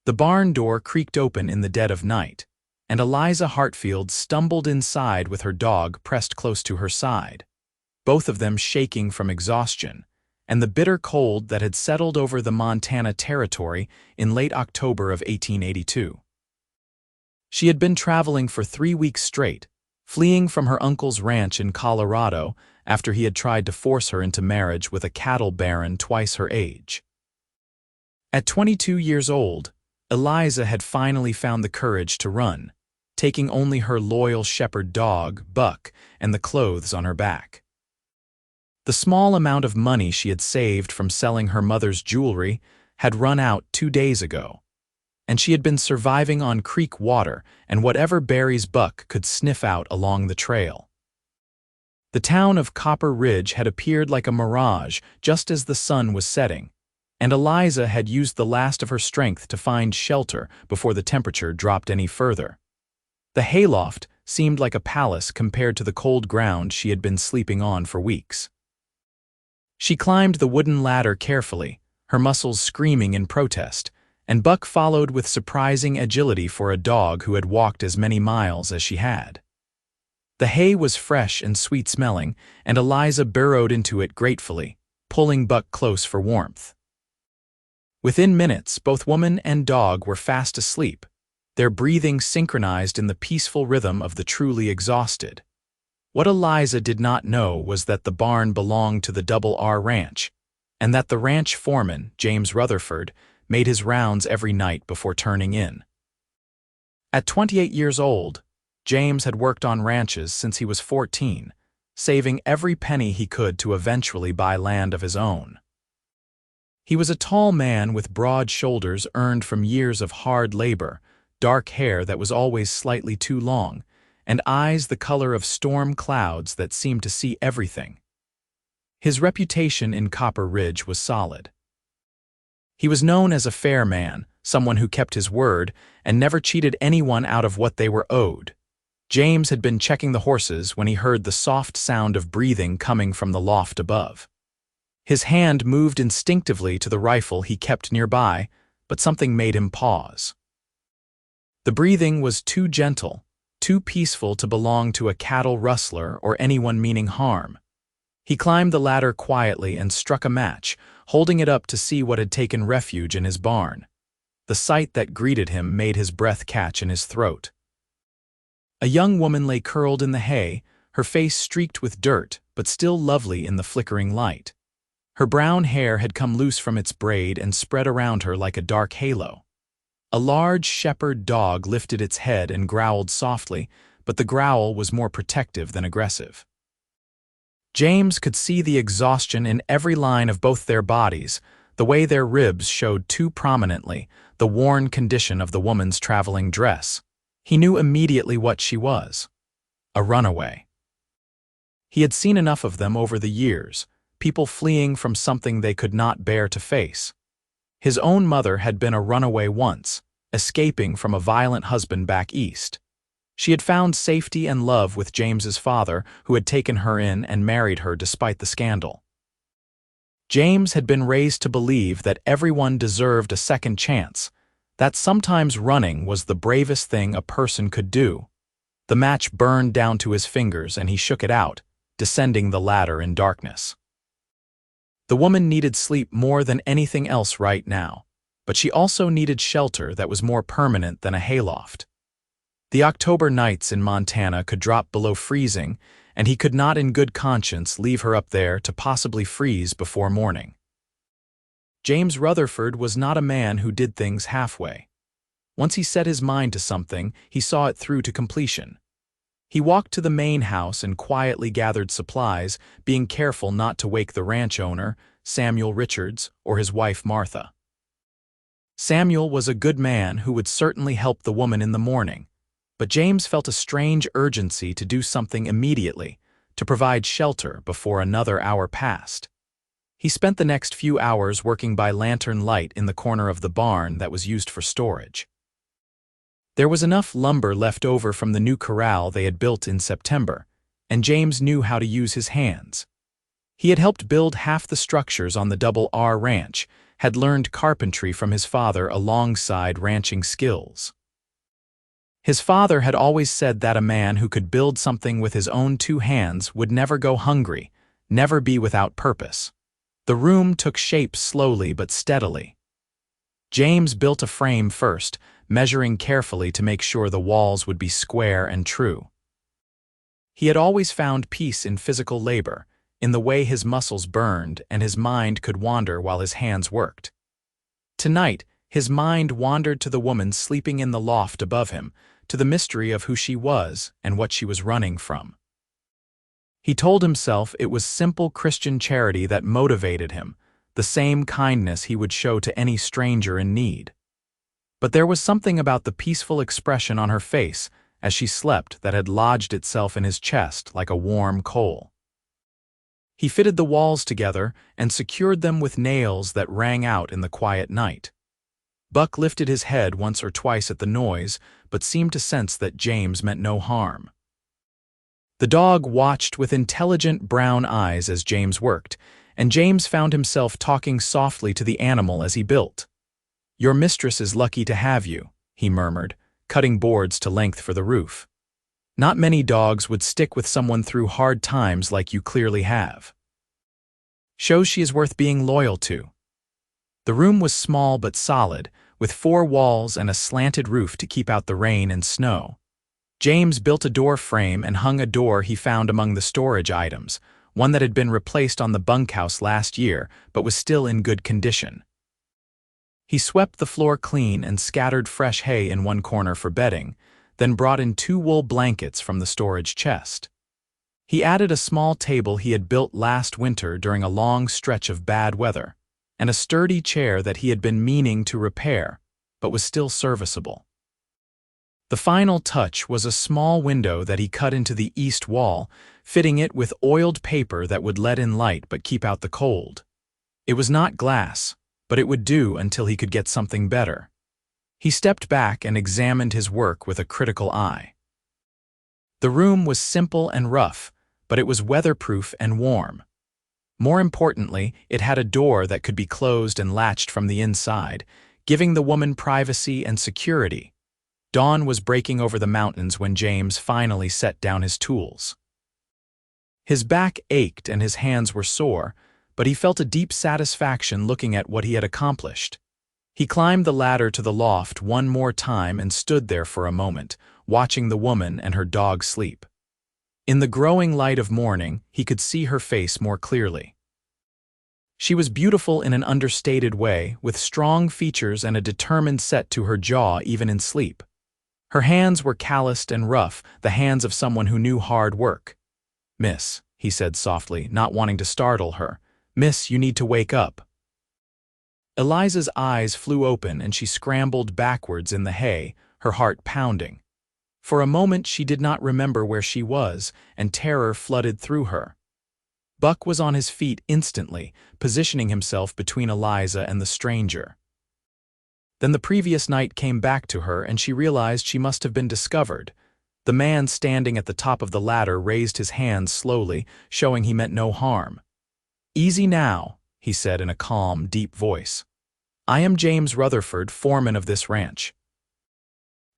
The barn door creaked open in the dead of night, and Eliza Hartfield stumbled inside with her dog pressed close to her side, both of them shaking from exhaustion and the bitter cold that had settled over the Montana territory in late October of 1882. She had been traveling for 3 weeks straight, fleeing from her uncle's ranch in Colorado after he had tried to force her into marriage with a cattle baron twice her age. At 22 years old, Eliza had finally found the courage to run, taking only her loyal shepherd dog, Buck, and the clothes on her back. The small amount of money she had saved from selling her mother's jewelry had run out 2 days ago, and she had been surviving on creek water and whatever berries Buck could sniff out along the trail. The town of Copper Ridge had appeared like a mirage just as the sun was setting, and Eliza had used the last of her strength to find shelter before the temperature dropped any further. The hayloft seemed like a palace compared to the cold ground she had been sleeping on for weeks. She climbed the wooden ladder carefully, her muscles screaming in protest, and Buck followed with surprising agility for a dog who had walked as many miles as she had. The hay was fresh and sweet-smelling, and Eliza burrowed into it gratefully, pulling Buck close for warmth. Within minutes, both woman and dog were fast asleep, their breathing synchronized in the peaceful rhythm of the truly exhausted. What Eliza did not know was that the barn belonged to the Double R Ranch, and that the ranch foreman, James Rutherford, made his rounds every night before turning in. At 28 years old, James had worked on ranches since he was 14, saving every penny he could to eventually buy land of his own. He was a tall man with broad shoulders earned from years of hard labor, dark hair that was always slightly too long, and eyes the color of storm clouds that seemed to see everything. His reputation in Copper Ridge was solid. He was known as a fair man, someone who kept his word and never cheated anyone out of what they were owed. James had been checking the horses when he heard the soft sound of breathing coming from the loft above. His hand moved instinctively to the rifle he kept nearby, but something made him pause. The breathing was too gentle, too peaceful to belong to a cattle rustler or anyone meaning harm. He climbed the ladder quietly and struck a match, holding it up to see what had taken refuge in his barn. The sight that greeted him made his breath catch in his throat. A young woman lay curled in the hay, her face streaked with dirt, but still lovely in the flickering light. Her brown hair had come loose from its braid and spread around her like a dark halo. A large shepherd dog lifted its head and growled softly, but the growl was more protective than aggressive. James could see the exhaustion in every line of both their bodies, the way their ribs showed too prominently, the worn condition of the woman's traveling dress. He knew immediately what she was: a runaway. He had seen enough of them over the years, people fleeing from something they could not bear to face. His own mother had been a runaway once, escaping from a violent husband back east. She had found safety and love with James's father, who had taken her in and married her despite the scandal. James had been raised to believe that everyone deserved a second chance, that sometimes running was the bravest thing a person could do. The match burned down to his fingers and he shook it out, descending the ladder in darkness. The woman needed sleep more than anything else right now, but she also needed shelter that was more permanent than a hayloft. The October nights in Montana could drop below freezing, and he could not in good conscience leave her up there to possibly freeze before morning. James Rutherford was not a man who did things halfway. Once he set his mind to something, he saw it through to completion. He walked to the main house and quietly gathered supplies, being careful not to wake the ranch owner, Samuel Richards, or his wife Martha. Samuel was a good man who would certainly help the woman in the morning, but James felt a strange urgency to do something immediately, to provide shelter before another hour passed. He spent the next few hours working by lantern light in the corner of the barn that was used for storage. There was enough lumber left over from the new corral they had built in September, and James knew how to use his hands. He had helped build half the structures on the Double R Ranch, had learned carpentry from his father alongside ranching skills. His father had always said that a man who could build something with his own two hands would never go hungry, never be without purpose. The room took shape slowly but steadily. James built a frame first, measuring carefully to make sure the walls would be square and true. He had always found peace in physical labor, in the way his muscles burned and his mind could wander while his hands worked. Tonight, his mind wandered to the woman sleeping in the loft above him, to the mystery of who she was and what she was running from. He told himself it was simple Christian charity that motivated him, the same kindness he would show to any stranger in need. But there was something about the peaceful expression on her face as she slept that had lodged itself in his chest like a warm coal. He fitted the walls together and secured them with nails that rang out in the quiet night. Buck lifted his head once or twice at the noise, but seemed to sense that James meant no harm. The dog watched with intelligent brown eyes as James worked, and James found himself talking softly to the animal as he built. "Your mistress is lucky to have you," he murmured, cutting boards to length for the roof. "Not many dogs would stick with someone through hard times like you clearly have. Shows she is worth being loyal to." The room was small but solid, with 4 walls and a slanted roof to keep out the rain and snow. James built a door frame and hung a door he found among the storage items, one that had been replaced on the bunkhouse last year but was still in good condition. He swept the floor clean and scattered fresh hay in one corner for bedding, then brought in 2 wool blankets from the storage chest. He added a small table he had built last winter during a long stretch of bad weather, and a sturdy chair that he had been meaning to repair, but was still serviceable. The final touch was a small window that he cut into the east wall, fitting it with oiled paper that would let in light but keep out the cold. It was not glass, but it would do until he could get something better. He stepped back and examined his work with a critical eye. The room was simple and rough, but it was weatherproof and warm. More importantly, it had a door that could be closed and latched from the inside, giving the woman privacy and security. Dawn was breaking over the mountains when James finally set down his tools. His back ached and his hands were sore, but he felt a deep satisfaction looking at what he had accomplished. He climbed the ladder to the loft one more time and stood there for a moment, watching the woman and her dog sleep. In the growing light of morning, he could see her face more clearly. She was beautiful in an understated way, with strong features and a determined set to her jaw even in sleep. Her hands were calloused and rough, the hands of someone who knew hard work. "Miss," he said softly, not wanting to startle her. "Miss, you need to wake up." Eliza's eyes flew open and she scrambled backwards in the hay, her heart pounding. For a moment she did not remember where she was, and terror flooded through her. Buck was on his feet instantly, positioning himself between Eliza and the stranger. Then the previous night came back to her and she realized she must have been discovered. The man standing at the top of the ladder raised his hands slowly, showing he meant no harm. "Easy now," he said in a calm, deep voice. "I am James Rutherford, foreman of this ranch.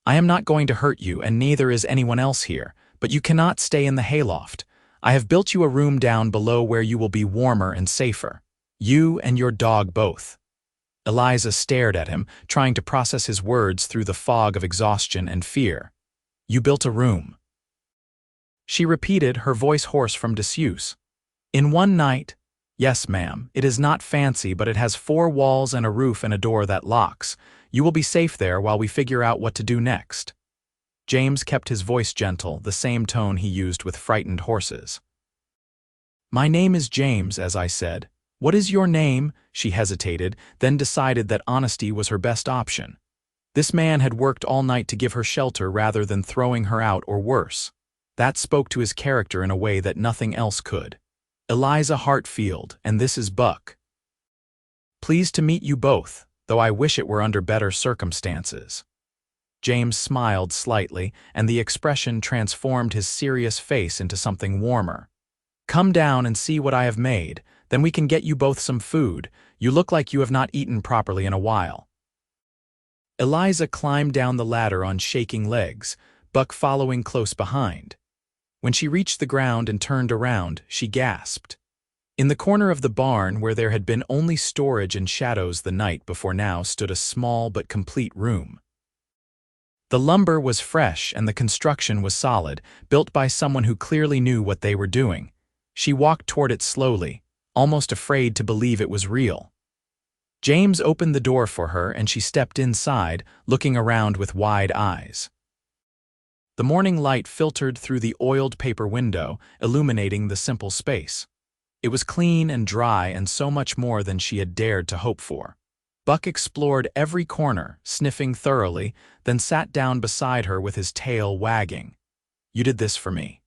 I am not going to hurt you, and neither is anyone else here, but you cannot stay in the hayloft. I have built you a room down below where you will be warmer and safer. You and your dog both." Eliza stared at him, trying to process his words through the fog of exhaustion and fear. "You built a room." She repeated, her voice hoarse from disuse. "In one night? Yes, ma'am. It is not fancy, but it has 4 walls and a roof and a door that locks. You will be safe there while we figure out what to do next." James kept his voice gentle, the same tone he used with frightened horses. "My name is James, as I said. What is your name?" She hesitated, then decided that honesty was her best option. This man had worked all night to give her shelter rather than throwing her out or worse. That spoke to his character in a way that nothing else could. "Eliza Hartfield, and this is Buck. Pleased to meet you both, though I wish it were under better circumstances." James smiled slightly, and the expression transformed his serious face into something warmer. "Come down and see what I have made. Then we can get you both some food. You look like you have not eaten properly in a while." Eliza climbed down the ladder on shaking legs, Buck following close behind. When she reached the ground and turned around, she gasped. In the corner of the barn, where there had been only storage and shadows the night before, now stood a small but complete room. The lumber was fresh and the construction was solid, built by someone who clearly knew what they were doing. She walked toward it slowly, almost afraid to believe it was real. James opened the door for her and she stepped inside, looking around with wide eyes. The morning light filtered through the oiled paper window, illuminating the simple space. It was clean and dry and so much more than she had dared to hope for. Buck explored every corner, sniffing thoroughly, then sat down beside her with his tail wagging. "You did this for me?"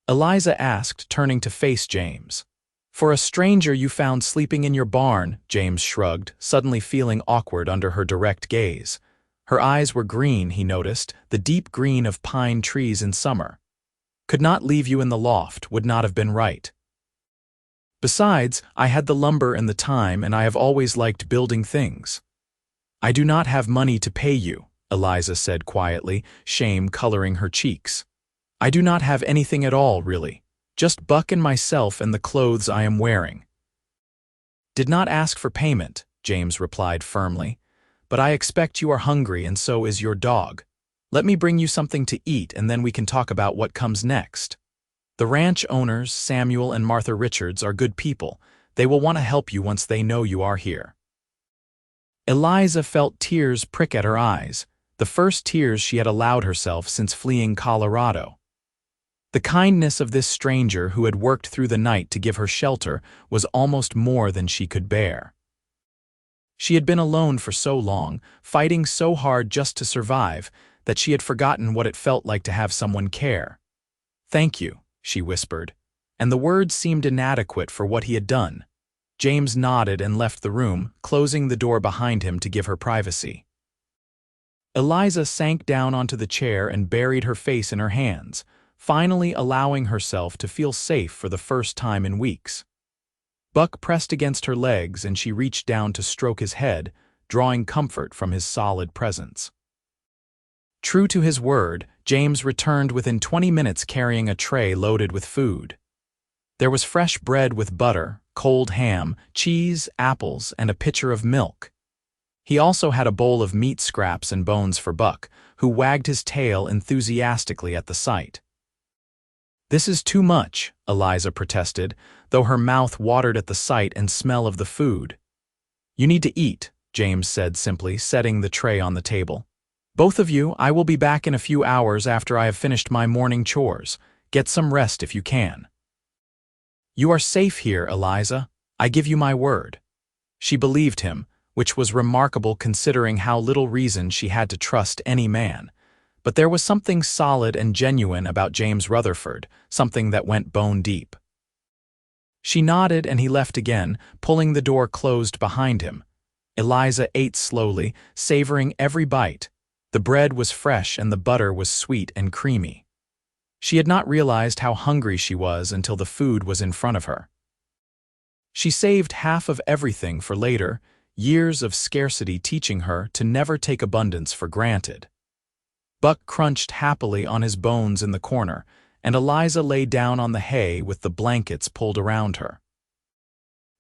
Eliza asked, turning to face James. "For a stranger you found sleeping in your barn," James shrugged, suddenly feeling awkward under her direct gaze. Her eyes were green, he noticed, the deep green of pine trees in summer. "Could not leave you in the loft, would not have been right. Besides, I had the lumber and the time, and I have always liked building things." "I do not have money to pay you," Eliza said quietly, shame coloring her cheeks. "I do not have anything at all, really. Just Buck and myself and the clothes I am wearing." "Did not ask for payment," James replied firmly. "But I expect you are hungry and so is your dog. Let me bring you something to eat and then we can talk about what comes next. The ranch owners, Samuel and Martha Richards, are good people. They will want to help you once they know you are here." Eliza felt tears prick at her eyes, the first tears she had allowed herself since fleeing Colorado. The kindness of this stranger who had worked through the night to give her shelter was almost more than she could bear. She had been alone for so long, fighting so hard just to survive, that she had forgotten what it felt like to have someone care. "Thank you," she whispered, and the words seemed inadequate for what he had done. James nodded and left the room, closing the door behind him to give her privacy. Eliza sank down onto the chair and buried her face in her hands, finally allowing herself to feel safe for the first time in weeks. Buck pressed against her legs and she reached down to stroke his head, drawing comfort from his solid presence. True to his word, James returned within 20 minutes carrying a tray loaded with food. There was fresh bread with butter, cold ham, cheese, apples, and a pitcher of milk. He also had a bowl of meat scraps and bones for Buck, who wagged his tail enthusiastically at the sight. "This is too much," Eliza protested, though her mouth watered at the sight and smell of the food. "You need to eat," James said simply, setting the tray on the table. "Both of you, I will be back in a few hours after I have finished my morning chores. Get some rest if you can." "You are safe here, Eliza. I give you my word." She believed him, which was remarkable considering how little reason she had to trust any man. But there was something solid and genuine about James Rutherford, something that went bone deep. She nodded and he left again, pulling the door closed behind him. Eliza ate slowly, savoring every bite. The bread was fresh and the butter was sweet and creamy. She had not realized how hungry she was until the food was in front of her. She saved half of everything for later, years of scarcity teaching her to never take abundance for granted. Buck crunched happily on his bones in the corner, and Eliza lay down on the hay with the blankets pulled around her.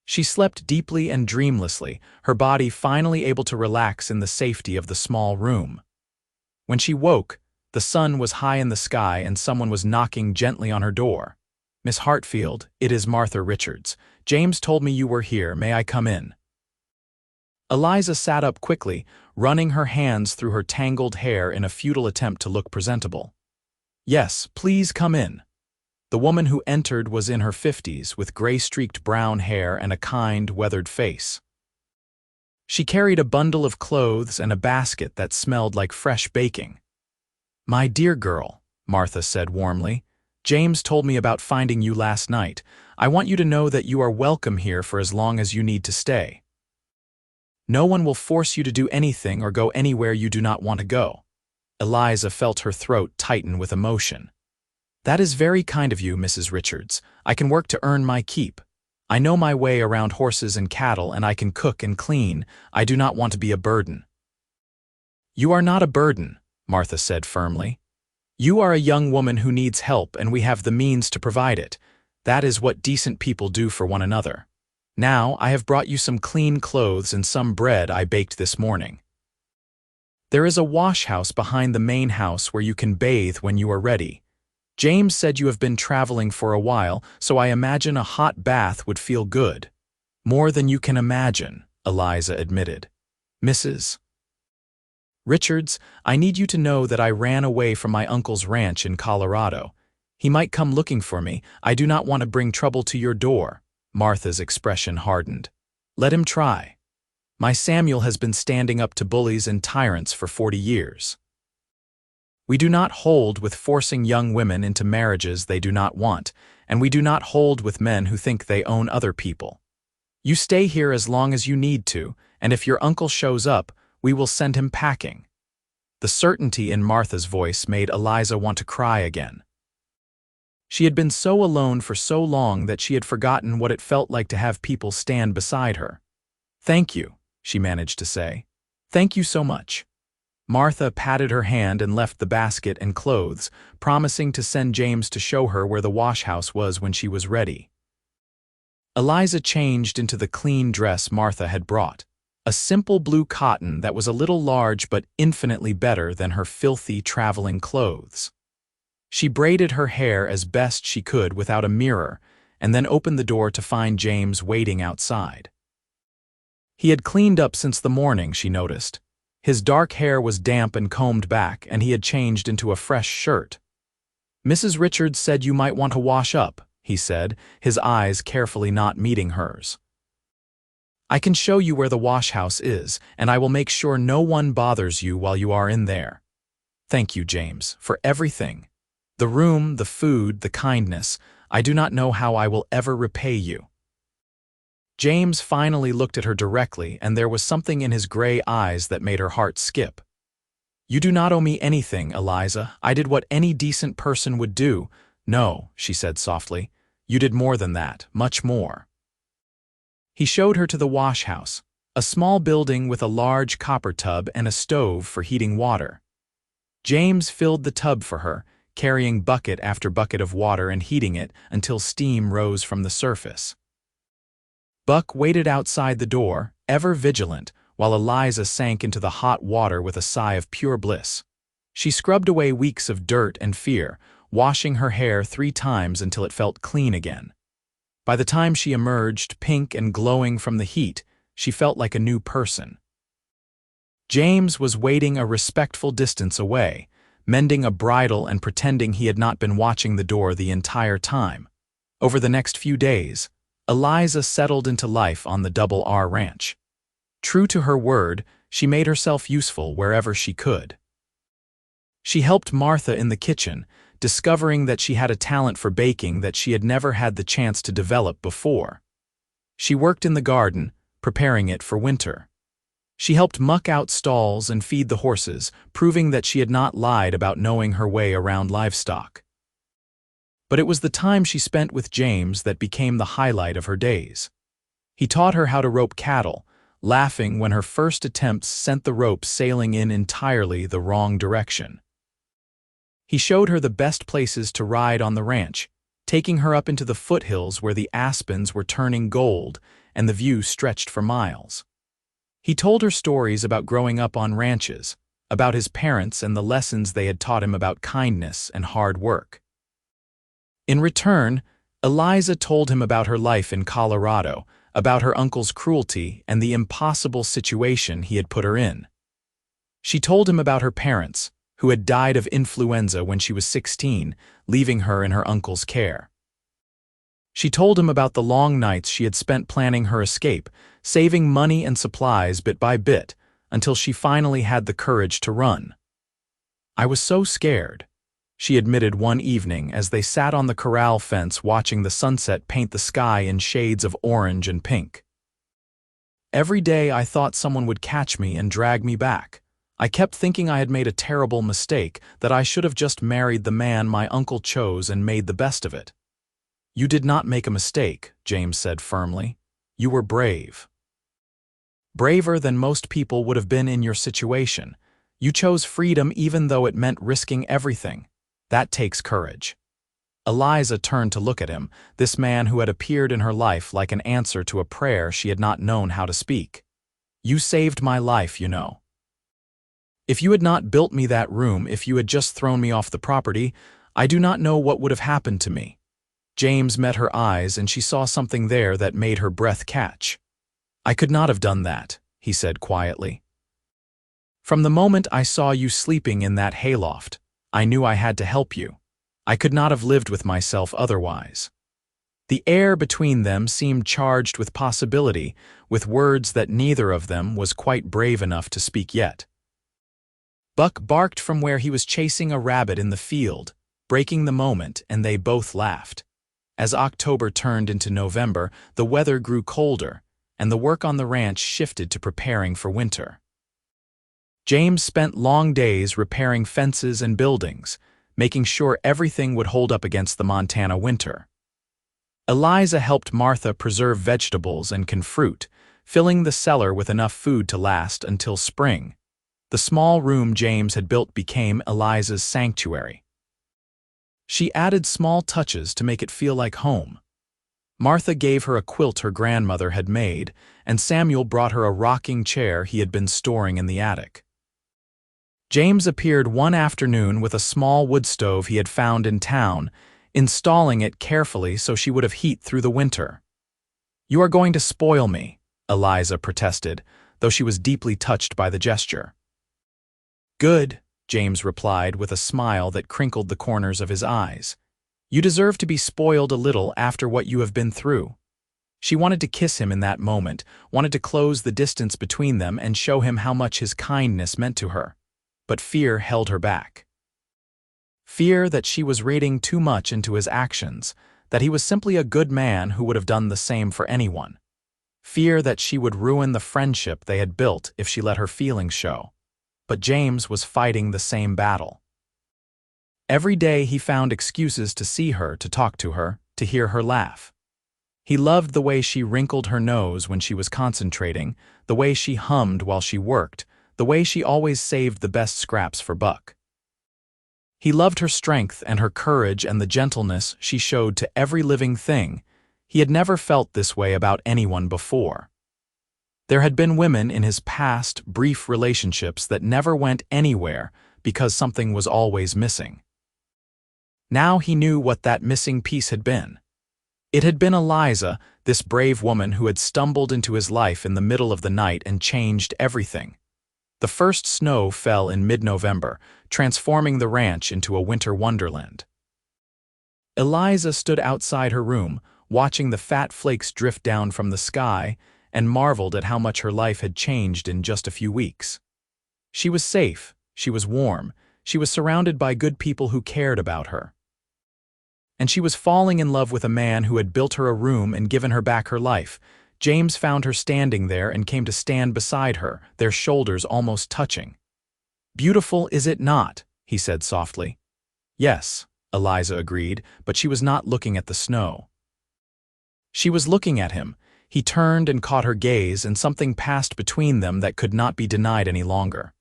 She slept deeply and dreamlessly, her body finally able to relax in the safety of the small room. When she woke, the sun was high in the sky and someone was knocking gently on her door. "Miss Hartfield, it is Martha Richards. James told me you were here. May I come in?" Eliza sat up quickly, running her hands through her tangled hair in a futile attempt to look presentable. "Yes, please come in." The woman who entered was in her 50s, with gray-streaked brown hair and a kind, weathered face. She carried a bundle of clothes and a basket that smelled like fresh baking. "My dear girl," Martha said warmly, "James told me about finding you last night. I want you to know that you are welcome here for as long as you need to stay. No one will force you to do anything or go anywhere you do not want to go." Eliza felt her throat tighten with emotion. "That is very kind of you, Mrs. Richards. I can work to earn my keep. I know my way around horses and cattle, and I can cook and clean. I do not want to be a burden." "You are not a burden," Martha said firmly. "You are a young woman who needs help, and we have the means to provide it. That is what decent people do for one another. Now, I have brought you some clean clothes and some bread I baked this morning. There is a wash house behind the main house where you can bathe when you are ready. James said you have been traveling for a while, so I imagine a hot bath would feel good." "More than you can imagine," Eliza admitted. "Mrs. Richards, I need you to know that I ran away from my uncle's ranch in Colorado. He might come looking for me. I do not want to bring trouble to your door." Martha's expression hardened. "Let him try. My Samuel has been standing up to bullies and tyrants for 40 years. We do not hold with forcing young women into marriages they do not want, and we do not hold with men who think they own other people. You stay here as long as you need to, and if your uncle shows up, we will send him packing." The certainty in Martha's voice made Eliza want to cry again. She had been so alone for so long that she had forgotten what it felt like to have people stand beside her. "Thank you," she managed to say. "Thank you so much." Martha patted her hand and left the basket and clothes, promising to send James to show her where the wash house was when she was ready. Eliza changed into the clean dress Martha had brought, a simple blue cotton that was a little large but infinitely better than her filthy traveling clothes. She braided her hair as best she could without a mirror, and then opened the door to find James waiting outside. He had cleaned up since the morning, she noticed. His dark hair was damp and combed back, and he had changed into a fresh shirt. "Mrs. Richards said you might want to wash up," he said, his eyes carefully not meeting hers. "I can show you where the wash house is, and I will make sure no one bothers you while you are in there." "Thank you, James, for everything. The room, the food, the kindness. I do not know how I will ever repay you." James finally looked at her directly, and there was something in his gray eyes that made her heart skip. "You do not owe me anything, Eliza. I did what any decent person would do." "No," she said softly. "You did more than that, much more." He showed her to the wash house, a small building with a large copper tub and a stove for heating water. James filled the tub for her, carrying bucket after bucket of water and heating it until steam rose from the surface. Buck waited outside the door, ever vigilant, while Eliza sank into the hot water with a sigh of pure bliss. She scrubbed away weeks of dirt and fear, washing her hair 3 times until it felt clean again. By the time she emerged, pink and glowing from the heat, she felt like a new person. James was waiting a respectful distance away, mending a bridle and pretending he had not been watching the door the entire time. Over the next few days, Eliza settled into life on the Double R Ranch. True to her word, she made herself useful wherever she could. She helped Martha in the kitchen, discovering that she had a talent for baking that she had never had the chance to develop before. She worked in the garden, preparing it for winter. She helped muck out stalls and feed the horses, proving that she had not lied about knowing her way around livestock. But it was the time she spent with James that became the highlight of her days. He taught her how to rope cattle, laughing when her first attempts sent the rope sailing in entirely the wrong direction. He showed her the best places to ride on the ranch, taking her up into the foothills where the aspens were turning gold and the view stretched for miles. He told her stories about growing up on ranches, about his parents and the lessons they had taught him about kindness and hard work. In return, Eliza told him about her life in Colorado, about her uncle's cruelty and the impossible situation he had put her in. She told him about her parents, who had died of influenza when she was 16, leaving her in her uncle's care. She told him about the long nights she had spent planning her escape, saving money and supplies bit by bit, until she finally had the courage to run. "I was so scared," she admitted one evening as they sat on the corral fence watching the sunset paint the sky in shades of orange and pink. "Every day I thought someone would catch me and drag me back. I kept thinking I had made a terrible mistake, that I should have just married the man my uncle chose and made the best of it. You did not make a mistake, James said firmly. You were brave. Braver than most people would have been in your situation. You chose freedom even though it meant risking everything. That takes courage. Eliza turned to look at him, this man who had appeared in her life like an answer to a prayer she had not known how to speak. You saved my life, you know. If you had not built me that room, if you had just thrown me off the property, I do not know what would have happened to me. James met her eyes and she saw something there that made her breath catch. I could not have done that, he said quietly. From the moment I saw you sleeping in that hayloft, I knew I had to help you. I could not have lived with myself otherwise. The air between them seemed charged with possibility, with words that neither of them was quite brave enough to speak yet. Buck barked from where he was chasing a rabbit in the field, breaking the moment, and they both laughed. As October turned into November, the weather grew colder, and the work on the ranch shifted to preparing for winter. James spent long days repairing fences and buildings, making sure everything would hold up against the Montana winter. Eliza helped Martha preserve vegetables and canned fruit, filling the cellar with enough food to last until spring. The small room James had built became Eliza's sanctuary. She added small touches to make it feel like home. Martha gave her a quilt her grandmother had made, and Samuel brought her a rocking chair he had been storing in the attic. James appeared one afternoon with a small wood stove he had found in town, installing it carefully so she would have heat through the winter. You are going to spoil me, Eliza protested, though she was deeply touched by the gesture. Good, James replied with a smile that crinkled the corners of his eyes. You deserve to be spoiled a little after what you have been through. She wanted to kiss him in that moment, wanted to close the distance between them and show him how much his kindness meant to her. But fear held her back. Fear that she was reading too much into his actions, that he was simply a good man who would have done the same for anyone. Fear that she would ruin the friendship they had built if she let her feelings show. But James was fighting the same battle. Every day he found excuses to see her, to talk to her, to hear her laugh. He loved the way she wrinkled her nose when she was concentrating, the way she hummed while she worked, the way she always saved the best scraps for Buck. He loved her strength and her courage and the gentleness she showed to every living thing. He had never felt this way about anyone before. There had been women in his past, brief relationships that never went anywhere because something was always missing. Now he knew what that missing piece had been. It had been Eliza, this brave woman who had stumbled into his life in the middle of the night and changed everything. The first snow fell in mid-November, transforming the ranch into a winter wonderland. Eliza stood outside her room, watching the fat flakes drift down from the sky, and marveled at how much her life had changed in just a few weeks. She was safe, she was warm, she was surrounded by good people who cared about her. And she was falling in love with a man who had built her a room and given her back her life. James found her standing there and came to stand beside her, their shoulders almost touching. Beautiful, is it not? He said softly. Yes, Eliza agreed, but she was not looking at the snow. She was looking at him. He turned and caught her gaze, and something passed between them that could not be denied any longer.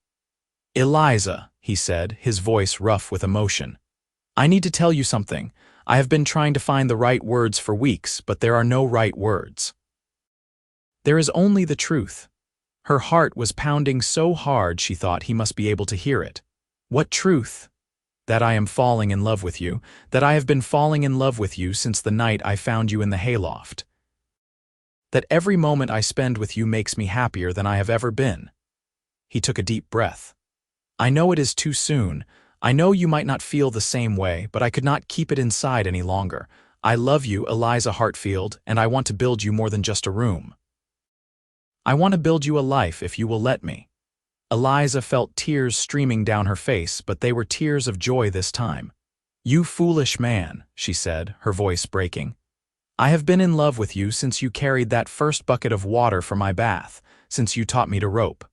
Eliza, he said, his voice rough with emotion. I need to tell you something. I have been trying to find the right words for weeks, but there are no right words. There is only the truth. Her heart was pounding so hard she thought he must be able to hear it. What truth? That I am falling in love with you, that I have been falling in love with you since the night I found you in the hayloft. That every moment I spend with you makes me happier than I have ever been. He took a deep breath. I know it is too soon. I know you might not feel the same way, but I could not keep it inside any longer. I love you, Eliza Hartfield, and I want to build you more than just a room. I want to build you a life if you will let me. Eliza felt tears streaming down her face, but they were tears of joy this time. You foolish man, she said, her voice breaking. I have been in love with you since you carried that first bucket of water for my bath, since you taught me to rope.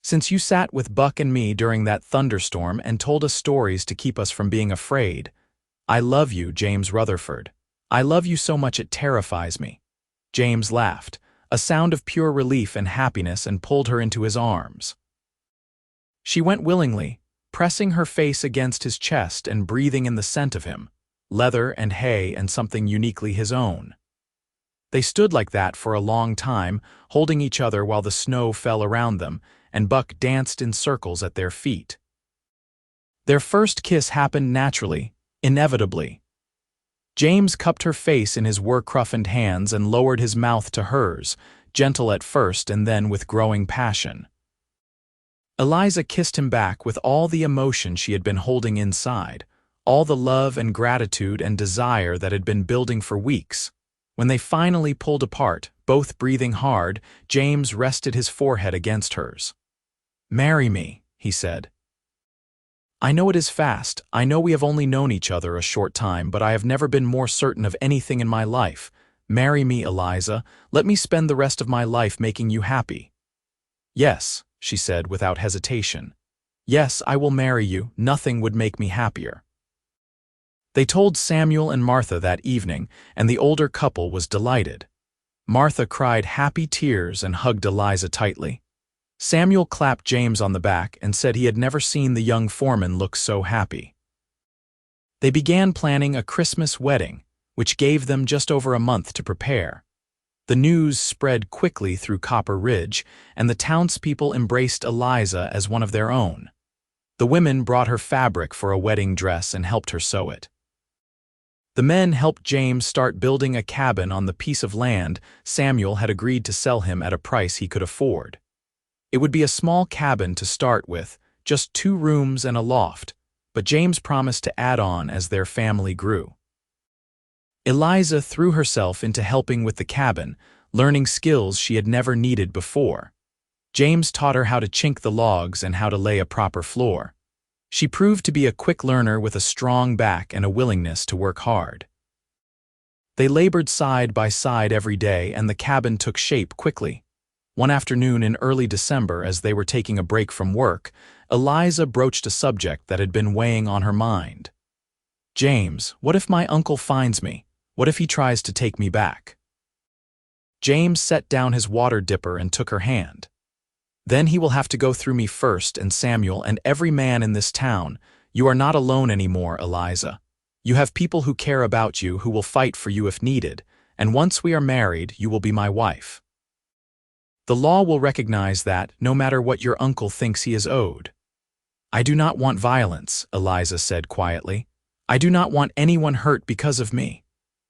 Since you sat with Buck and me during that thunderstorm and told us stories to keep us from being afraid. I love you, James Rutherford. I love you so much it terrifies me." James laughed, a sound of pure relief and happiness, and pulled her into his arms. She went willingly, pressing her face against his chest and breathing in the scent of him, leather and hay and something uniquely his own. They stood like that for a long time, holding each other while the snow fell around them, and Buck danced in circles at their feet. Their first kiss happened naturally, inevitably. James cupped her face in his work-roughened hands and lowered his mouth to hers, gentle at first and then with growing passion. Eliza kissed him back with all the emotion she had been holding inside, all the love and gratitude and desire that had been building for weeks. When they finally pulled apart, both breathing hard, James rested his forehead against hers. "Marry me," he said. "I know it is fast. I know we have only known each other a short time, but I have never been more certain of anything in my life. Marry me, Eliza. Let me spend the rest of my life making you happy." "Yes," she said without hesitation. "Yes, I will marry you. Nothing would make me happier." They told Samuel and Martha that evening, and the older couple was delighted. Martha cried happy tears and hugged Eliza tightly. Samuel clapped James on the back and said he had never seen the young foreman look so happy. They began planning a Christmas wedding, which gave them just over a month to prepare. The news spread quickly through Copper Ridge, and the townspeople embraced Eliza as one of their own. The women brought her fabric for a wedding dress and helped her sew it. The men helped James start building a cabin on the piece of land Samuel had agreed to sell him at a price he could afford. It would be a small cabin to start with, just 2 rooms and a loft, but James promised to add on as their family grew. Eliza threw herself into helping with the cabin, learning skills she had never needed before. James taught her how to chink the logs and how to lay a proper floor. She proved to be a quick learner with a strong back and a willingness to work hard. They labored side by side every day, and the cabin took shape quickly. One afternoon in early December, as they were taking a break from work, Eliza broached a subject that had been weighing on her mind. "James, what if my uncle finds me? What if he tries to take me back?" James set down his water dipper and took her hand. "Then he will have to go through me first, and Samuel and every man in this town. You are not alone anymore, Eliza. You have people who care about you, who will fight for you if needed, and once we are married, you will be my wife. The law will recognize that, no matter what your uncle thinks he is owed." "I do not want violence," Eliza said quietly. "I do not want anyone hurt because of me."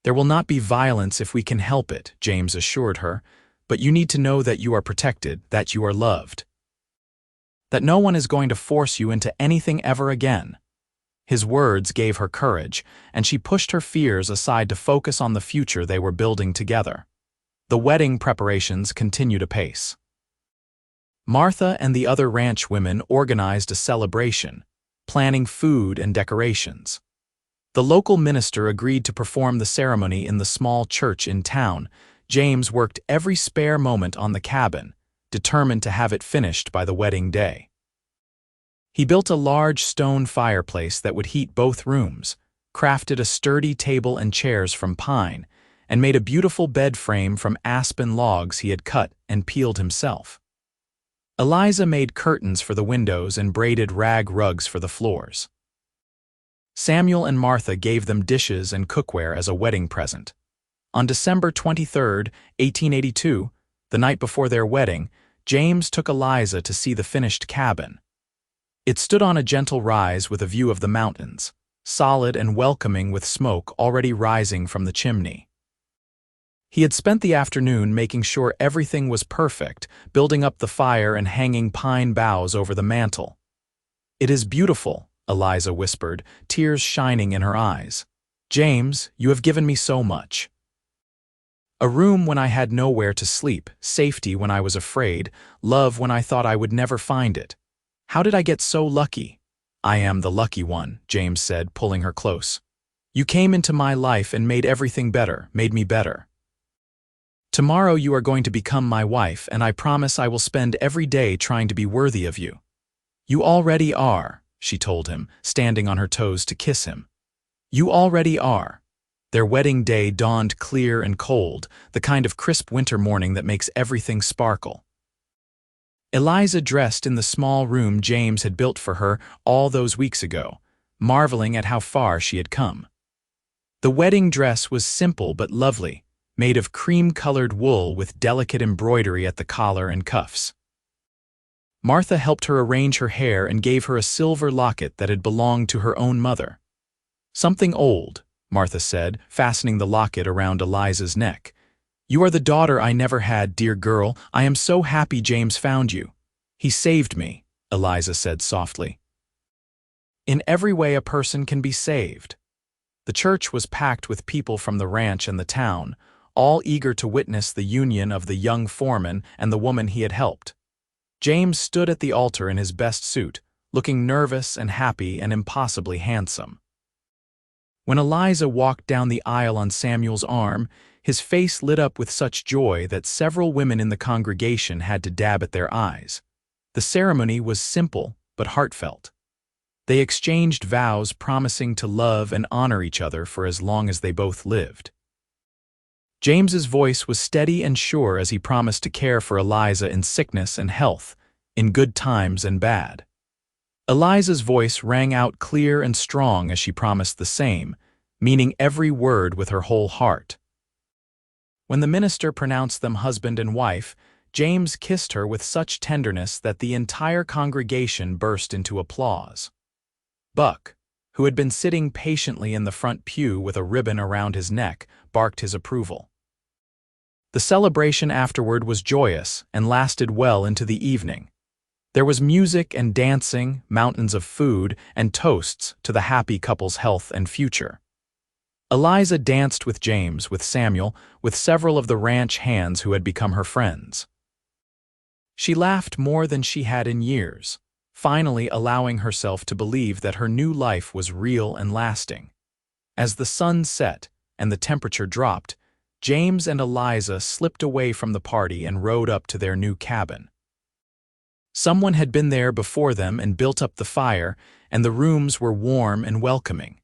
"There will not be violence if we can help it," James assured her, "but you need to know that you are protected, that you are loved. That no one is going to force you into anything ever again." His words gave her courage, and she pushed her fears aside to focus on the future they were building together. The wedding preparations continued apace. Martha and the other ranch women organized a celebration, planning food and decorations. The local minister agreed to perform the ceremony in the small church in town. James worked every spare moment on the cabin, determined to have it finished by the wedding day. He built a large stone fireplace that would heat both rooms, crafted a sturdy table and chairs from pine, and made a beautiful bed frame from aspen logs he had cut and peeled himself. Eliza made curtains for the windows and braided rag rugs for the floors. Samuel and Martha gave them dishes and cookware as a wedding present. On December 23, 1882, the night before their wedding, James took Eliza to see the finished cabin. It stood on a gentle rise with a view of the mountains, solid and welcoming with smoke already rising from the chimney. He had spent the afternoon making sure everything was perfect, building up the fire and hanging pine boughs over the mantel. "It is beautiful," Eliza whispered, tears shining in her eyes. "James, you have given me so much. A room when I had nowhere to sleep, safety when I was afraid, love when I thought I would never find it. How did I get so lucky?" "I am the lucky one," James said, pulling her close. "You came into my life and made everything better, made me better. Tomorrow you are going to become my wife, and I promise I will spend every day trying to be worthy of you." "You already are," she told him, standing on her toes to kiss him. "You already are." Their wedding day dawned clear and cold, the kind of crisp winter morning that makes everything sparkle. Eliza dressed in the small room James had built for her all those weeks ago, marveling at how far she had come. The wedding dress was simple but lovely, made of cream-colored wool with delicate embroidery at the collar and cuffs. Martha helped her arrange her hair and gave her a silver locket that had belonged to her own mother. "Something old," Martha said, fastening the locket around Eliza's neck. "You are the daughter I never had, dear girl. I am so happy James found you." "He saved me," Eliza said softly. In every way a person can be saved. The church was packed with people from the ranch and the town, all eager to witness the union of the young foreman and the woman he had helped. James stood at the altar in his best suit, looking nervous and happy and impossibly handsome. When Eliza walked down the aisle on Samuel's arm, his face lit up with such joy that several women in the congregation had to dab at their eyes. The ceremony was simple but heartfelt. They exchanged vows promising to love and honor each other for as long as they both lived. James's voice was steady and sure as he promised to care for Eliza in sickness and health, in good times and bad. Eliza's voice rang out clear and strong as she promised the same, meaning every word with her whole heart. When the minister pronounced them husband and wife, James kissed her with such tenderness that the entire congregation burst into applause. Buck, who had been sitting patiently in the front pew with a ribbon around his neck, barked his approval. The celebration afterward was joyous and lasted well into the evening. There was music and dancing, mountains of food, and toasts to the happy couple's health and future. Eliza danced with James, with Samuel, with several of the ranch hands who had become her friends. She laughed more than she had in years, finally allowing herself to believe that her new life was real and lasting. As the sun set and the temperature dropped, James and Eliza slipped away from the party and rode up to their new cabin. Someone had been there before them and built up the fire, and the rooms were warm and welcoming.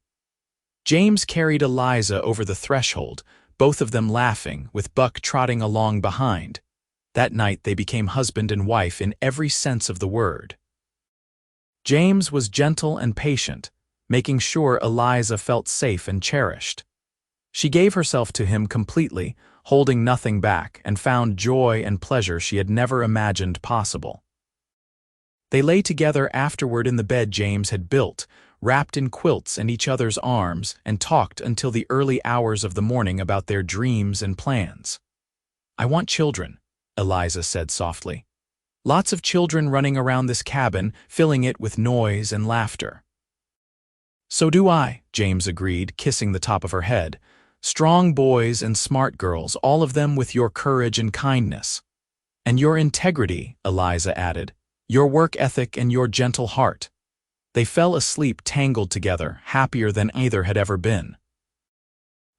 James carried Eliza over the threshold, both of them laughing, with Buck trotting along behind. That night they became husband and wife in every sense of the word. James was gentle and patient, making sure Eliza felt safe and cherished. She gave herself to him completely, holding nothing back, and found joy and pleasure she had never imagined possible. They lay together afterward in the bed James had built, wrapped in quilts and each other's arms, and talked until the early hours of the morning about their dreams and plans. "I want children," Eliza said softly. "Lots of children running around this cabin, filling it with noise and laughter." "So do I," James agreed, kissing the top of her head. "Strong boys and smart girls, all of them with your courage and kindness." "And your integrity," Eliza added. "Your work ethic and your gentle heart." They fell asleep tangled together, happier than either had ever been.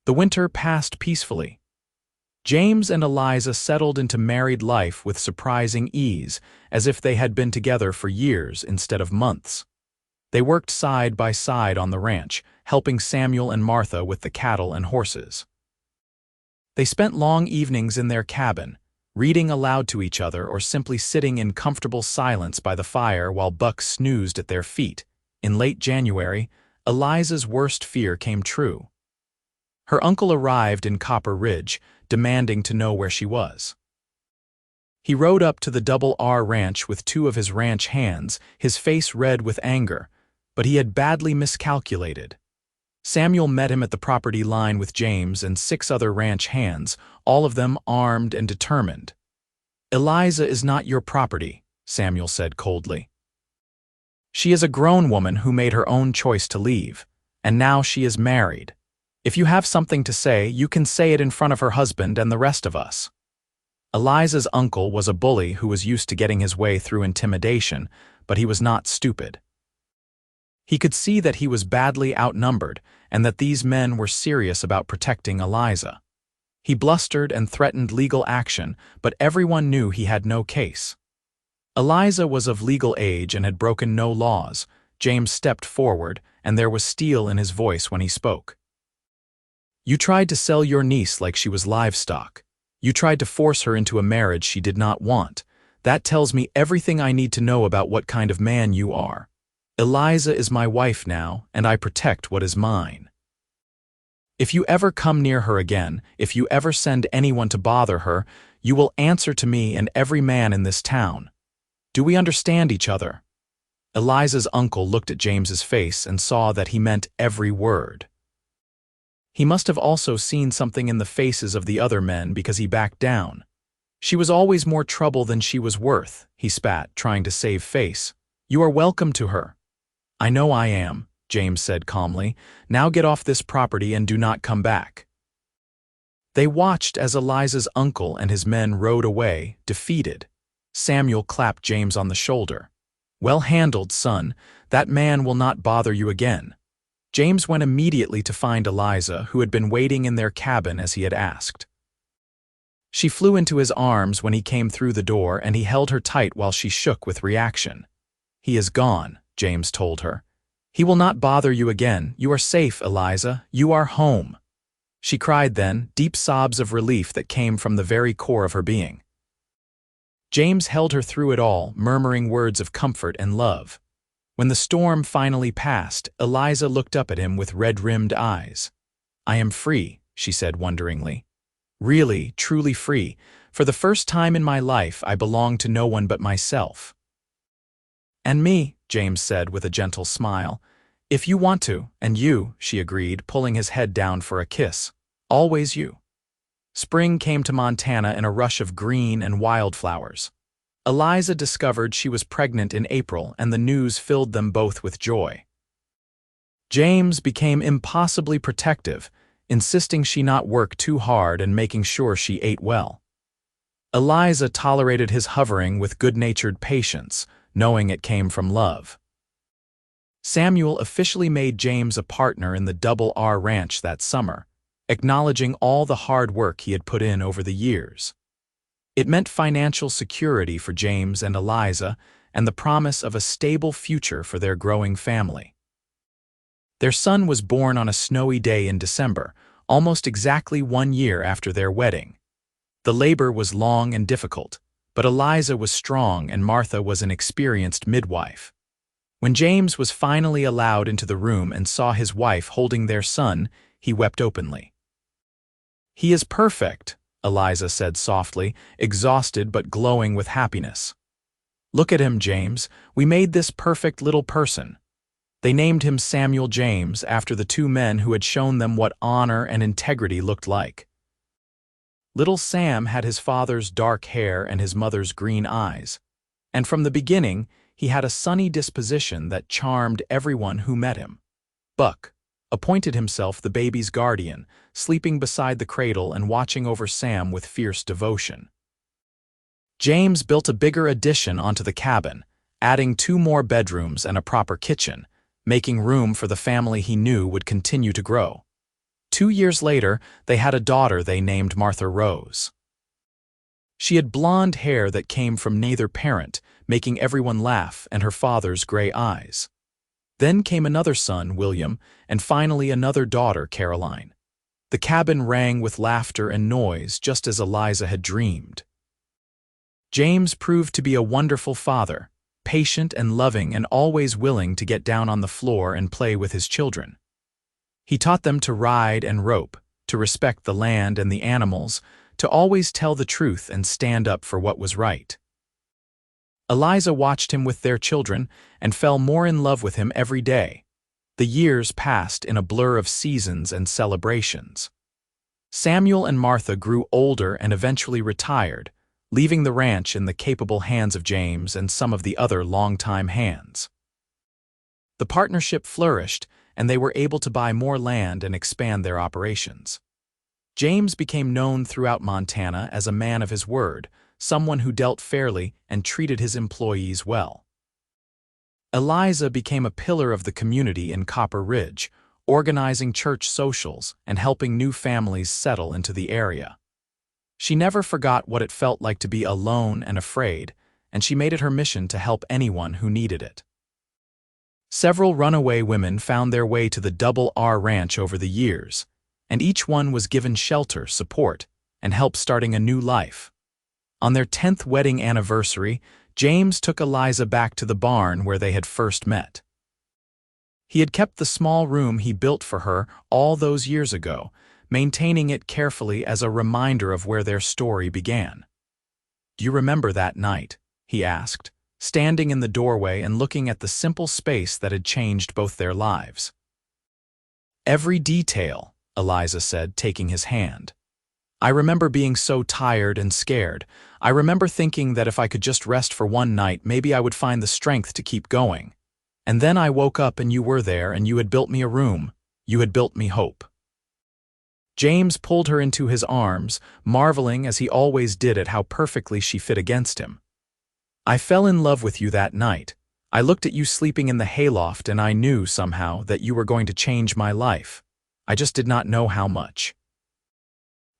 The winter passed peacefully. James and Eliza settled into married life with surprising ease, as if they had been together for years instead of months. They worked side by side on the ranch, helping Samuel and Martha with the cattle and horses. They spent long evenings in their cabin, reading aloud to each other or simply sitting in comfortable silence by the fire while Buck snoozed at their feet. In late January, Eliza's worst fear came true. Her uncle arrived in Copper Ridge, demanding to know where she was. He rode up to the Double R Ranch with two of his ranch hands, his face red with anger, but he had badly miscalculated. Samuel met him at the property line with James and 6 other ranch hands, all of them armed and determined. "Eliza is not your property," Samuel said coldly. "She is a grown woman who made her own choice to leave, and now she is married. If you have something to say, you can say it in front of her husband and the rest of us." Eliza's uncle was a bully who was used to getting his way through intimidation, but he was not stupid. He could see that he was badly outnumbered and that these men were serious about protecting Eliza. He blustered and threatened legal action, but everyone knew he had no case. Eliza was of legal age and had broken no laws. James stepped forward, and there was steel in his voice when he spoke. You tried to sell your niece like she was livestock. You tried to force her into a marriage she did not want. That tells me everything I need to know about what kind of man you are. Eliza is my wife now, and I protect what is mine. If you ever come near her again, if you ever send anyone to bother her, you will answer to me and every man in this town. Do we understand each other?" Eliza's uncle looked at James's face and saw that he meant every word. He must have also seen something in the faces of the other men because he backed down. "She was always more trouble than she was worth," he spat, trying to save face. "You are welcome to her." "I know I am," James said calmly. "Now get off this property and do not come back." They watched as Eliza's uncle and his men rode away, defeated. Samuel clapped James on the shoulder. "Well handled, son. That man will not bother you again." James went immediately to find Eliza, who had been waiting in their cabin as he had asked. She flew into his arms when he came through the door, and he held her tight while she shook with reaction. "He is gone," James told her. "He will not bother you again. You are safe, Eliza. You are home." She cried then, deep sobs of relief that came from the very core of her being. James held her through it all, murmuring words of comfort and love. When the storm finally passed, Eliza looked up at him with red-rimmed eyes. "I am free," she said wonderingly. "Really, truly free. For the first time in my life, I belong to no one but myself." "And me," James said with a gentle smile. "If you want to, and you," she agreed, pulling his head down for a kiss. "Always you." Spring came to Montana in a rush of green and wildflowers. Eliza discovered she was pregnant in April, and the news filled them both with joy. James became impossibly protective, insisting she not work too hard and making sure she ate well. Eliza tolerated his hovering with good-natured patience, knowing it came from love. Samuel officially made James a partner in the Double R Ranch that summer, acknowledging all the hard work he had put in over the years. It meant financial security for James and Eliza and the promise of a stable future for their growing family. Their son was born on a snowy day in December, almost exactly 1 year after their wedding. The labor was long and difficult, but Eliza was strong and Martha was an experienced midwife. When James was finally allowed into the room and saw his wife holding their son, he wept openly. "He is perfect," Eliza said softly, exhausted but glowing with happiness. "Look at him, James. We made this perfect little person." They named him Samuel James after the two men who had shown them what honor and integrity looked like. Little Sam had his father's dark hair and his mother's green eyes, and from the beginning he had a sunny disposition that charmed everyone who met him. Buck appointed himself the baby's guardian, sleeping beside the cradle and watching over Sam with fierce devotion. James built a bigger addition onto the cabin, adding 2 more bedrooms and a proper kitchen, making room for the family he knew would continue to grow. 2 years later, they had a daughter they named Martha Rose. She had blonde hair that came from neither parent, making everyone laugh, and her father's gray eyes. Then came another son, William, and finally another daughter, Caroline. The cabin rang with laughter and noise, just as Eliza had dreamed. James proved to be a wonderful father, patient and loving and always willing to get down on the floor and play with his children. He taught them to ride and rope, to respect the land and the animals, to always tell the truth and stand up for what was right. Eliza watched him with their children and fell more in love with him every day. The years passed in a blur of seasons and celebrations. Samuel and Martha grew older and eventually retired, leaving the ranch in the capable hands of James and some of the other longtime hands. The partnership flourished, and they were able to buy more land and expand their operations. James became known throughout Montana as a man of his word, someone who dealt fairly and treated his employees well. Eliza became a pillar of the community in Copper Ridge, organizing church socials and helping new families settle into the area. She never forgot what it felt like to be alone and afraid, and she made it her mission to help anyone who needed it. Several runaway women found their way to the Double R Ranch over the years, and each one was given shelter, support, and help starting a new life. On their 10th wedding anniversary, James took Eliza back to the barn where they had first met. He had kept the small room he built for her all those years ago, maintaining it carefully as a reminder of where their story began. "Do you remember that night?" he asked, standing in the doorway and looking at the simple space that had changed both their lives. "Every detail," Eliza said, taking his hand. "I remember being so tired and scared. I remember thinking that if I could just rest for one night, maybe I would find the strength to keep going. And then I woke up and you were there and you had built me a room. You had built me hope." James pulled her into his arms, marveling as he always did at how perfectly she fit against him. "I fell in love with you that night. I looked at you sleeping in the hayloft and I knew somehow that you were going to change my life. I just did not know how much."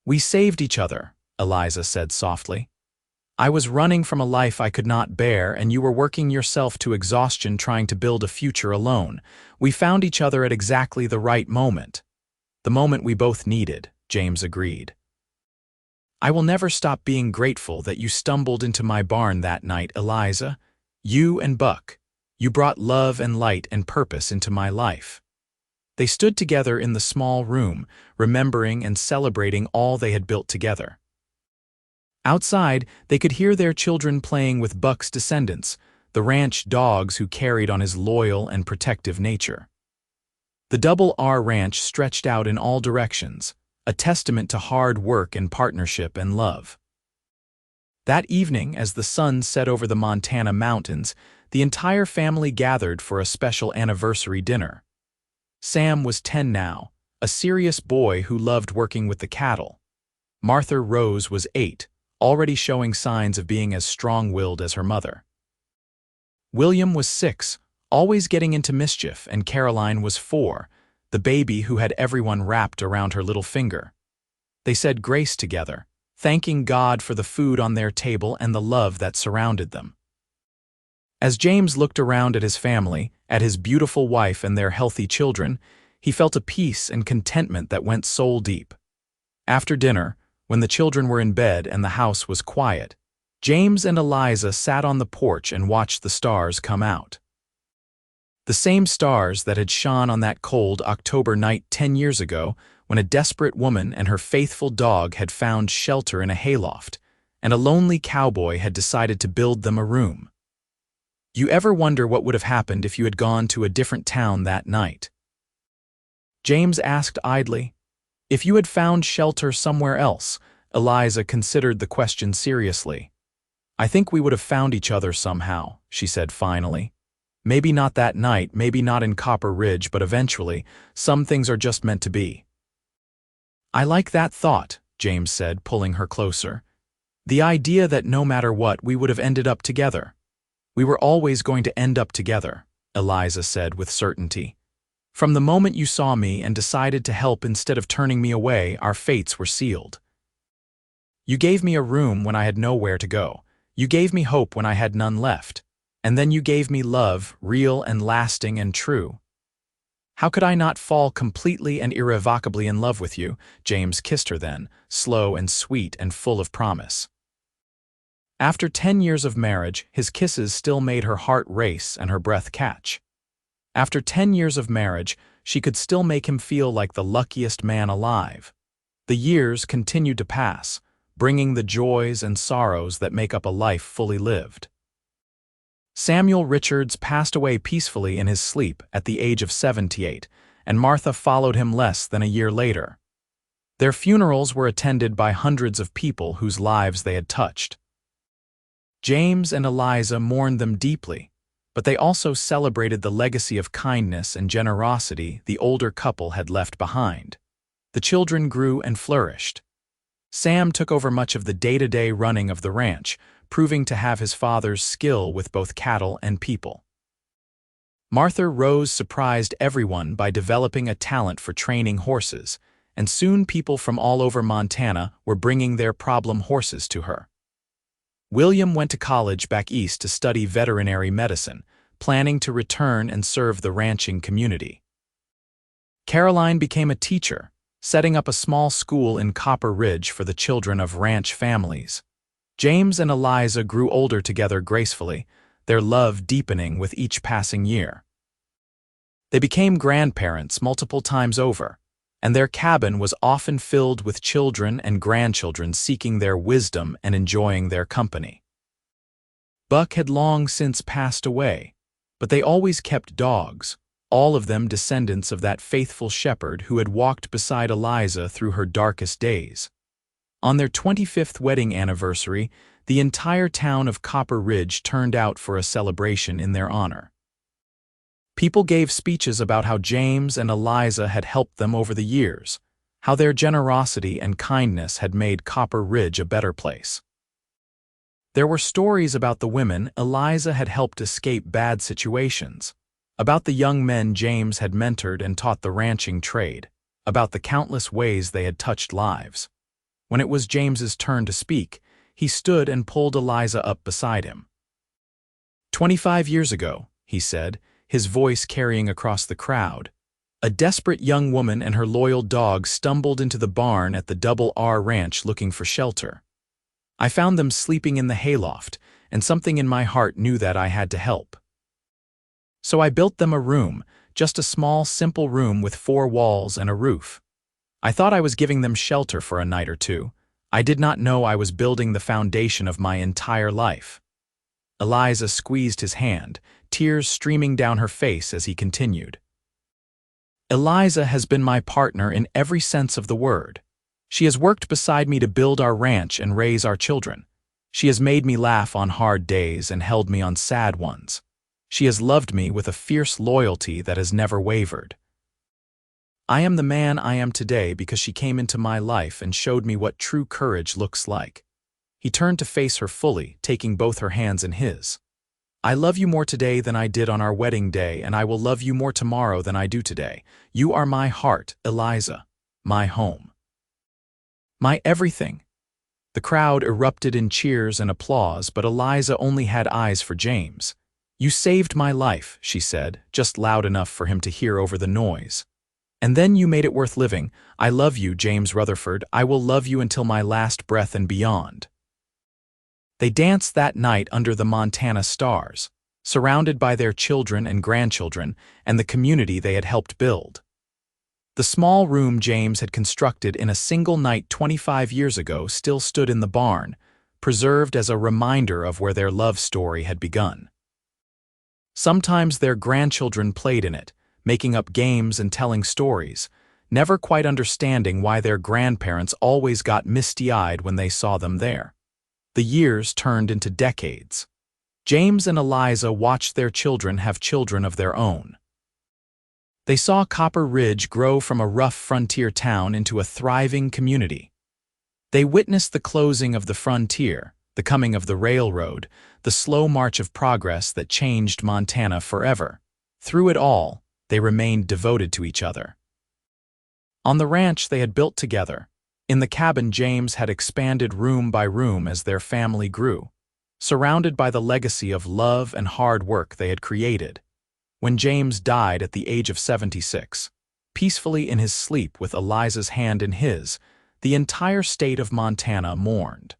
"We saved each other," Eliza said softly. "I was running from a life I could not bear, and you were working yourself to exhaustion trying to build a future alone. We found each other at exactly the right moment. The moment we both needed," James agreed. "I will never stop being grateful that you stumbled into my barn that night, Eliza. You and Buck. You brought love and light and purpose into my life." They stood together in the small room, remembering and celebrating all they had built together. Outside, they could hear their children playing with Buck's descendants, the ranch dogs who carried on his loyal and protective nature. The Double R Ranch stretched out in all directions, a testament to hard work and partnership and love. That evening, as the sun set over the Montana mountains, the entire family gathered for a special anniversary dinner. Sam was 10 now, a serious boy who loved working with the cattle. Martha Rose was 8, already showing signs of being as strong-willed as her mother. William was 6, always getting into mischief, and Caroline was 4, the baby who had everyone wrapped around her little finger. They said grace together, thanking God for the food on their table and the love that surrounded them. As James looked around at his family, at his beautiful wife and their healthy children, he felt a peace and contentment that went soul deep. After dinner, when the children were in bed and the house was quiet, James and Eliza sat on the porch and watched the stars come out. The same stars that had shone on that cold October night 10 years ago when a desperate woman and her faithful dog had found shelter in a hayloft, and a lonely cowboy had decided to build them a room. You ever wonder what would have happened if you had gone to a different town that night? James asked idly. If you had found shelter somewhere else, Eliza considered the question seriously. "I think we would have found each other somehow," she said finally. "Maybe not that night, maybe not in Copper Ridge, but eventually, some things are just meant to be." "I like that thought," James said, pulling her closer. "The idea that no matter what, we would have ended up together." "We were always going to end up together," Eliza said with certainty. "From the moment you saw me and decided to help instead of turning me away, our fates were sealed. You gave me a room when I had nowhere to go. You gave me hope when I had none left. And then you gave me love, real and lasting and true. How could I not fall completely and irrevocably in love with you?" James kissed her then, slow and sweet and full of promise. After 10 years of marriage, his kisses still made her heart race and her breath catch. After 10 years of marriage, she could still make him feel like the luckiest man alive. The years continued to pass, bringing the joys and sorrows that make up a life fully lived. Samuel Richards passed away peacefully in his sleep at the age of 78, and Martha followed him less than a year later. Their funerals were attended by hundreds of people whose lives they had touched. James and Eliza mourned them deeply, but they also celebrated the legacy of kindness and generosity the older couple had left behind. The children grew and flourished. Sam took over much of the day-to-day running of the ranch, proving to have his father's skill with both cattle and people. Martha Rose surprised everyone by developing a talent for training horses, and soon people from all over Montana were bringing their problem horses to her. William went to college back east to study veterinary medicine, planning to return and serve the ranching community. Caroline became a teacher, setting up a small school in Copper Ridge for the children of ranch families. James and Eliza grew older together gracefully, their love deepening with each passing year. They became grandparents multiple times over, and their cabin was often filled with children and grandchildren seeking their wisdom and enjoying their company. Buck had long since passed away, but they always kept dogs, all of them descendants of that faithful shepherd who had walked beside Eliza through her darkest days. On their 25th wedding anniversary, the entire town of Copper Ridge turned out for a celebration in their honor. People gave speeches about how James and Eliza had helped them over the years, how their generosity and kindness had made Copper Ridge a better place. There were stories about the women Eliza had helped escape bad situations, about the young men James had mentored and taught the ranching trade, about the countless ways they had touched lives. When it was James's turn to speak, he stood and pulled Eliza up beside him. 25 years ago, he said, his voice carrying across the crowd, a desperate young woman and her loyal dog stumbled into the barn at the Double R Ranch looking for shelter. I found them sleeping in the hayloft, and something in my heart knew that I had to help. So I built them a room, just a small, simple room with 4 walls and a roof. I thought I was giving them shelter for a night or two. I did not know I was building the foundation of my entire life. Eliza squeezed his hand, tears streaming down her face as he continued. Eliza has been my partner in every sense of the word. She has worked beside me to build our ranch and raise our children. She has made me laugh on hard days and held me on sad ones. She has loved me with a fierce loyalty that has never wavered. I am the man I am today because she came into my life and showed me what true courage looks like. He turned to face her fully, taking both her hands in his. I love you more today than I did on our wedding day, and I will love you more tomorrow than I do today. You are my heart, Eliza, my home, my everything. The crowd erupted in cheers and applause, but Eliza only had eyes for James. You saved my life, she said, just loud enough for him to hear over the noise. And then you made it worth living. I love you, James Rutherford. I will love you until my last breath and beyond. They danced that night under the Montana stars, surrounded by their children and grandchildren and the community they had helped build. The small room James had constructed in a single night 25 years ago still stood in the barn, preserved as a reminder of where their love story had begun. Sometimes their grandchildren played in it, making up games and telling stories, never quite understanding why their grandparents always got misty-eyed when they saw them there. The years turned into decades. James and Eliza watched their children have children of their own. They saw Copper Ridge grow from a rough frontier town into a thriving community. They witnessed the closing of the frontier, the coming of the railroad, the slow march of progress that changed Montana forever. Through it all, they remained devoted to each other. On the ranch they had built together. In the cabin James had expanded room by room as their family grew, surrounded by the legacy of love and hard work they had created. When James died at the age of 76, peacefully in his sleep with Eliza's hand in his, the entire state of Montana mourned.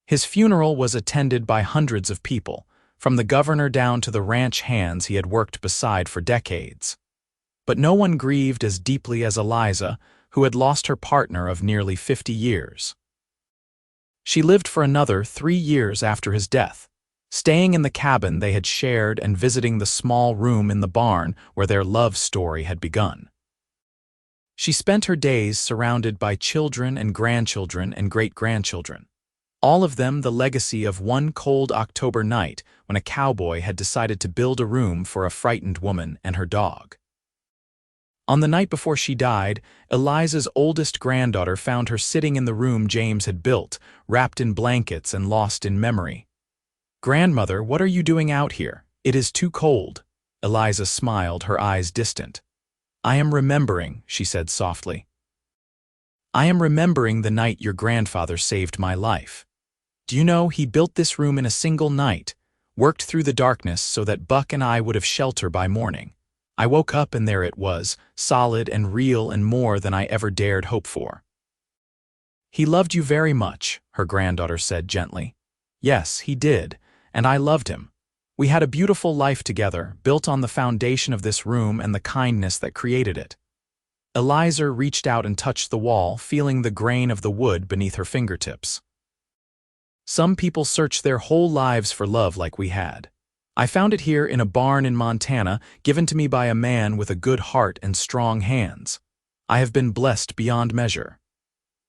His funeral was attended by hundreds of people, from the governor down to the ranch hands he had worked beside for decades. But no one grieved as deeply as Eliza, who had lost her partner of nearly 50 years. She lived for another 3 years after his death, staying in the cabin they had shared and visiting the small room in the barn where their love story had begun. She spent her days surrounded by children and grandchildren and great-grandchildren, all of them the legacy of one cold October night when a cowboy had decided to build a room for a frightened woman and her dog. On the night before she died, Eliza's oldest granddaughter found her sitting in the room James had built, wrapped in blankets and lost in memory. "Grandmother, what are you doing out here? It is too cold." Eliza smiled, her eyes distant. "I am remembering," she said softly. "I am remembering the night your grandfather saved my life. Do you know, he built this room in a single night, worked through the darkness so that Buck and I would have shelter by morning. I woke up and there it was, solid and real and more than I ever dared hope for. He loved you very much, her granddaughter said gently. Yes, he did, and I loved him. We had a beautiful life together, built on the foundation of this room and the kindness that created it. Eliza reached out and touched the wall, feeling the grain of the wood beneath her fingertips. Some people search their whole lives for love like we had. I found it here in a barn in Montana, given to me by a man with a good heart and strong hands. I have been blessed beyond measure.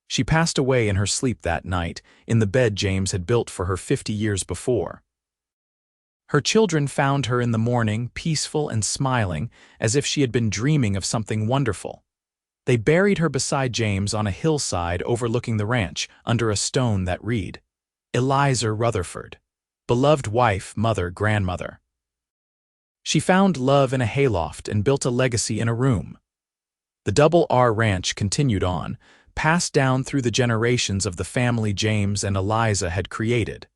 She passed away in her sleep that night, in the bed James had built for her 50 years before. Her children found her in the morning, peaceful and smiling, as if she had been dreaming of something wonderful. They buried her beside James on a hillside overlooking the ranch, under a stone that read, Eliza Rutherford, beloved wife, mother, grandmother. She found love in a hayloft and built a legacy in a room. The Double R Ranch continued on, passed down through the generations of the family James and Eliza had created.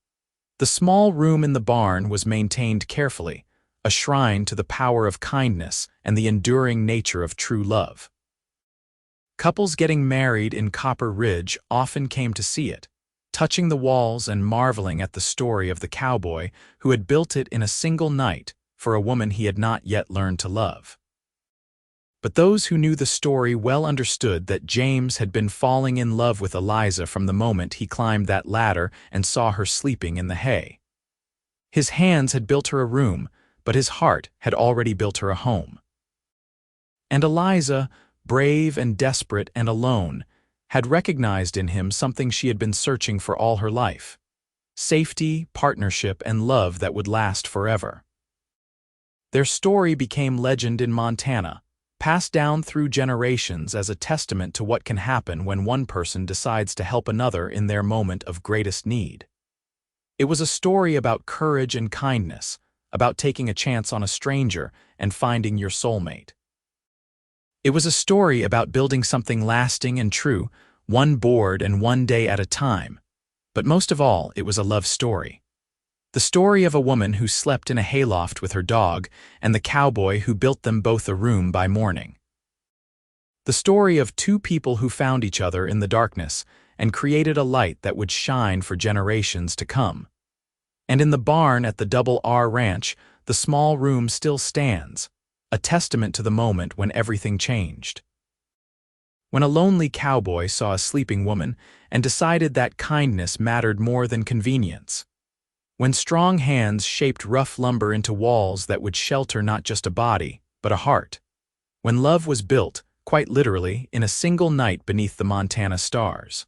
The small room in the barn was maintained carefully, a shrine to the power of kindness and the enduring nature of true love. Couples getting married in Copper Ridge often came to see it, touching the walls and marveling at the story of the cowboy who had built it in a single night for a woman he had not yet learned to love. But those who knew the story well understood that James had been falling in love with Eliza from the moment he climbed that ladder and saw her sleeping in the hay. His hands had built her a room, but his heart had already built her a home. And Eliza, brave and desperate and alone, had recognized in him something she had been searching for all her life: safety, partnership, and love that would last forever. Their story became legend in Montana, passed down through generations as a testament to what can happen when one person decides to help another in their moment of greatest need. It was a story about courage and kindness, about taking a chance on a stranger and finding your soulmate. It was a story about building something lasting and true, one board and one day at a time. But most of all, it was a love story. The story of a woman who slept in a hayloft with her dog and the cowboy who built them both a room by morning. The story of two people who found each other in the darkness and created a light that would shine for generations to come. And in the barn at the Double R Ranch, the small room still stands, a testament to the moment when everything changed. When a lonely cowboy saw a sleeping woman and decided that kindness mattered more than convenience. When strong hands shaped rough lumber into walls that would shelter not just a body, but a heart. When love was built, quite literally, in a single night beneath the Montana stars.